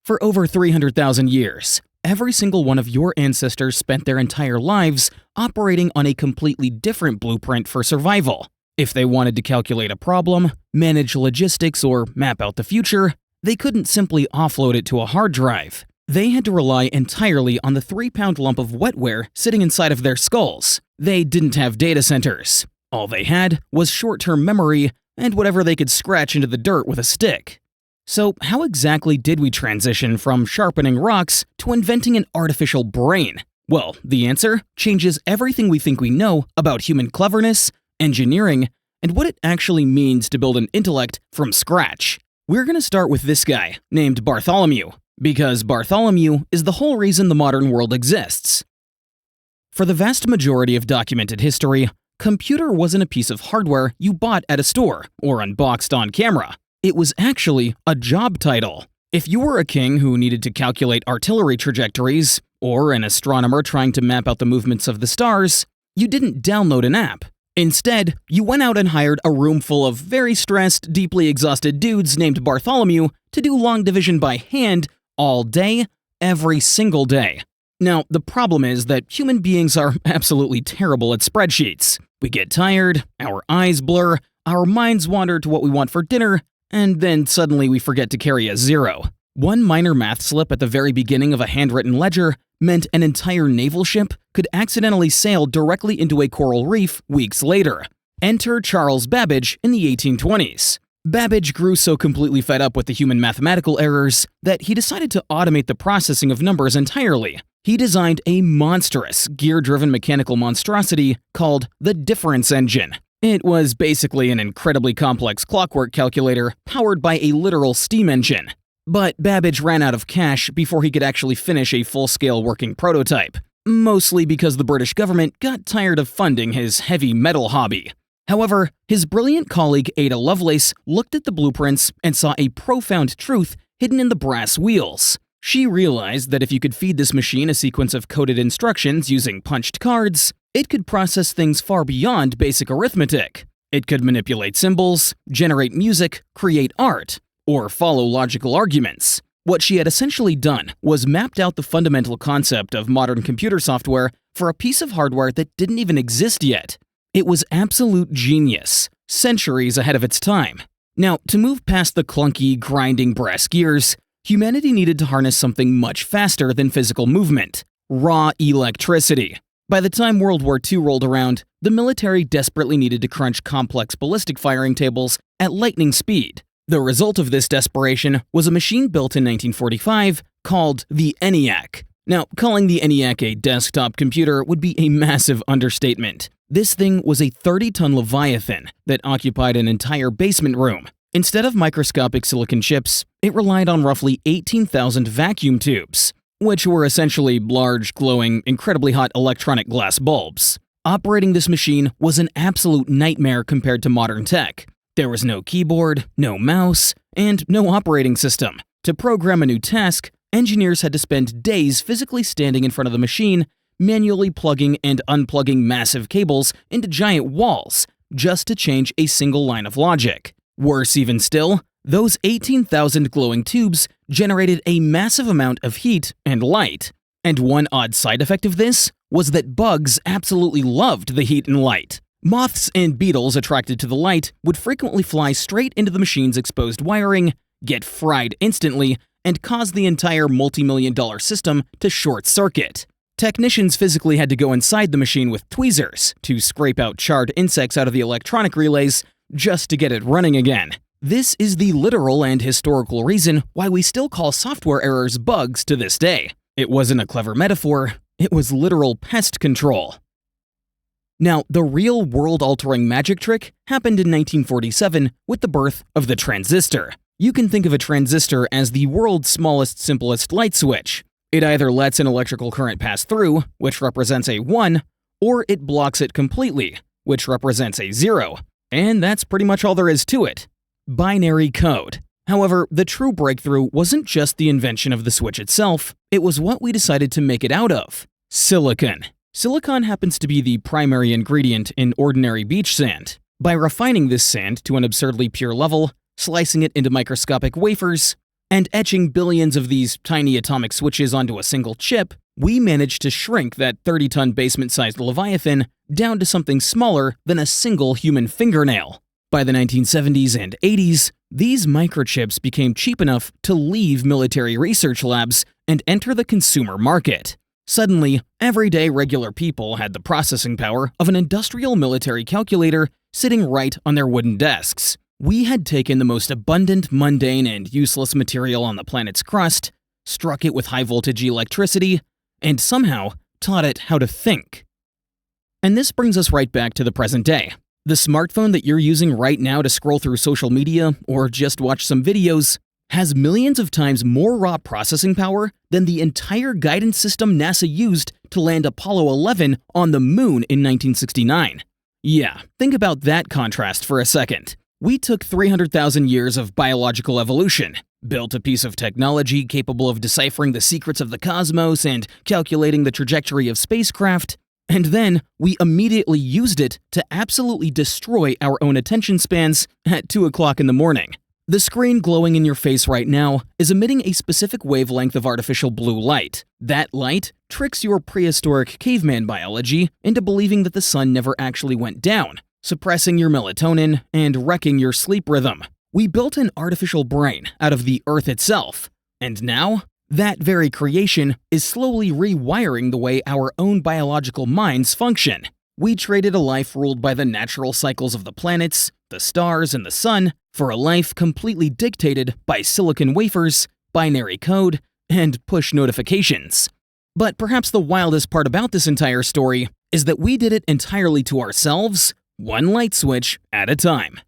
For over 300,000 years, every single one of your ancestors spent their entire lives operating on a completely different blueprint for survival. If they wanted to calculate a problem, manage logistics, or map out the future, they couldn't simply offload it to a hard drive. They had to rely entirely on the 3-pound lump of wetware sitting inside of their skulls. They didn't have data centers. All they had was short-term memory and whatever they could scratch into the dirt with a stick. So how exactly did we transition from sharpening rocks to inventing an artificial brain? Well, the answer changes everything we think we know about human cleverness, engineering, and what it actually means to build an intellect from scratch. We're going to start with this guy, named Bartholomew, because Bartholomew is the whole reason the modern world exists. For the vast majority of documented history, computer wasn't a piece of hardware you bought at a store or unboxed on camera. It was actually a job title. If you were a king who needed to calculate artillery trajectories, or an astronomer trying to map out the movements of the stars, you didn't download an app. Instead, you went out and hired a room full of very stressed, deeply exhausted dudes named Bartholomew to do long division by hand all day, every single day. Now, the problem is that human beings are absolutely terrible at spreadsheets. We get tired, our eyes blur, our minds wander to what we want for dinner, and then suddenly we forget to carry a zero. One minor math slip at the very beginning of a handwritten ledger meant an entire naval ship could accidentally sail directly into a coral reef weeks later. Enter Charles Babbage in the 1820s. Babbage grew so completely fed up with the human mathematical errors that he decided to automate the processing of numbers entirely. He designed a monstrous, gear-driven mechanical monstrosity called the difference engine. It was basically an incredibly complex clockwork calculator powered by a literal steam engine. But Babbage ran out of cash before he could actually finish a full-scale working prototype, mostly because the British government got tired of funding his heavy metal hobby. However, his brilliant colleague Ada Lovelace looked at the blueprints and saw a profound truth hidden in the brass wheels. She realized that if you could feed this machine a sequence of coded instructions using punched cards, it could process things far beyond basic arithmetic. It could manipulate symbols, generate music, create art, or follow logical arguments. What she had essentially done was mapped out the fundamental concept of modern computer software for a piece of hardware that didn't even exist yet. It was absolute genius, centuries ahead of its time. Now, to move past the clunky, grinding brass gears, humanity needed to harness something much faster than physical movement: raw electricity. By the time World War II rolled around, the military desperately needed to crunch complex ballistic firing tables at lightning speed. The result of this desperation was a machine built in 1945 called the ENIAC. Now, calling the ENIAC a desktop computer would be a massive understatement. This thing was a 30-ton leviathan that occupied an entire basement room. Instead of microscopic silicon chips, it relied on roughly 18,000 vacuum tubes, which were essentially large, glowing, incredibly hot electronic glass bulbs. Operating this machine was an absolute nightmare compared to modern tech. There was no keyboard, no mouse, and no operating system. To program a new task, engineers had to spend days physically standing in front of the machine, manually plugging and unplugging massive cables into giant walls just to change a single line of logic. Worse even still, those 18,000 glowing tubes generated a massive amount of heat and light. And one odd side effect of this was that bugs absolutely loved the heat and light. Moths and beetles attracted to the light would frequently fly straight into the machine's exposed wiring, get fried instantly, and cause the entire multi-million-dollar system to short-circuit. Technicians physically had to go inside the machine with tweezers to scrape out charred insects out of the electronic relays just to get it running again. This is the literal and historical reason why we still call software errors bugs to this day. It wasn't a clever metaphor, it was literal pest control. Now, the real world-altering magic trick happened in 1947 with the birth of the transistor. You can think of a transistor as the world's smallest, simplest light switch. It either lets an electrical current pass through, which represents a 1, or it blocks it completely, which represents a 0. And that's pretty much all there is to it. Binary code. However, the true breakthrough wasn't just the invention of the switch itself, it was what we decided to make it out of: silicon. Silicon happens to be the primary ingredient in ordinary beach sand. By refining this sand to an absurdly pure level, slicing it into microscopic wafers, And etching billions of these tiny atomic switches onto a single chip, we managed to shrink that 30-ton basement-sized Leviathan down to something smaller than a single human fingernail. By the 1970s and 80s, these microchips became cheap enough to leave military research labs and enter the consumer market. Suddenly, everyday regular people had the processing power of an industrial military calculator sitting right on their wooden desks. We had taken the most abundant, mundane, and useless material on the planet's crust, struck it with high-voltage electricity, and somehow taught it how to think. And this brings us right back to the present day. The smartphone that you're using right now to scroll through social media or just watch some videos has millions of times more raw processing power than the entire guidance system NASA used to land Apollo 11 on the moon in 1969. Yeah, think about that contrast for a second. We took 300,000 years of biological evolution, built a piece of technology capable of deciphering the secrets of the cosmos and calculating the trajectory of spacecraft, and then we immediately used it to absolutely destroy our own attention spans at 2 o'clock in the morning. The screen glowing in your face right now is emitting a specific wavelength of artificial blue light. That light tricks your prehistoric caveman biology into believing that the sun never actually went down, suppressing your melatonin and wrecking your sleep rhythm. We built an artificial brain out of the Earth itself, and now that very creation is slowly rewiring the way our own biological minds function. We traded a life ruled by the natural cycles of the planets, the stars, and the sun for a life completely dictated by silicon wafers, binary code, and push notifications. But perhaps the wildest part about this entire story is that we did it entirely to ourselves, one light switch at a time.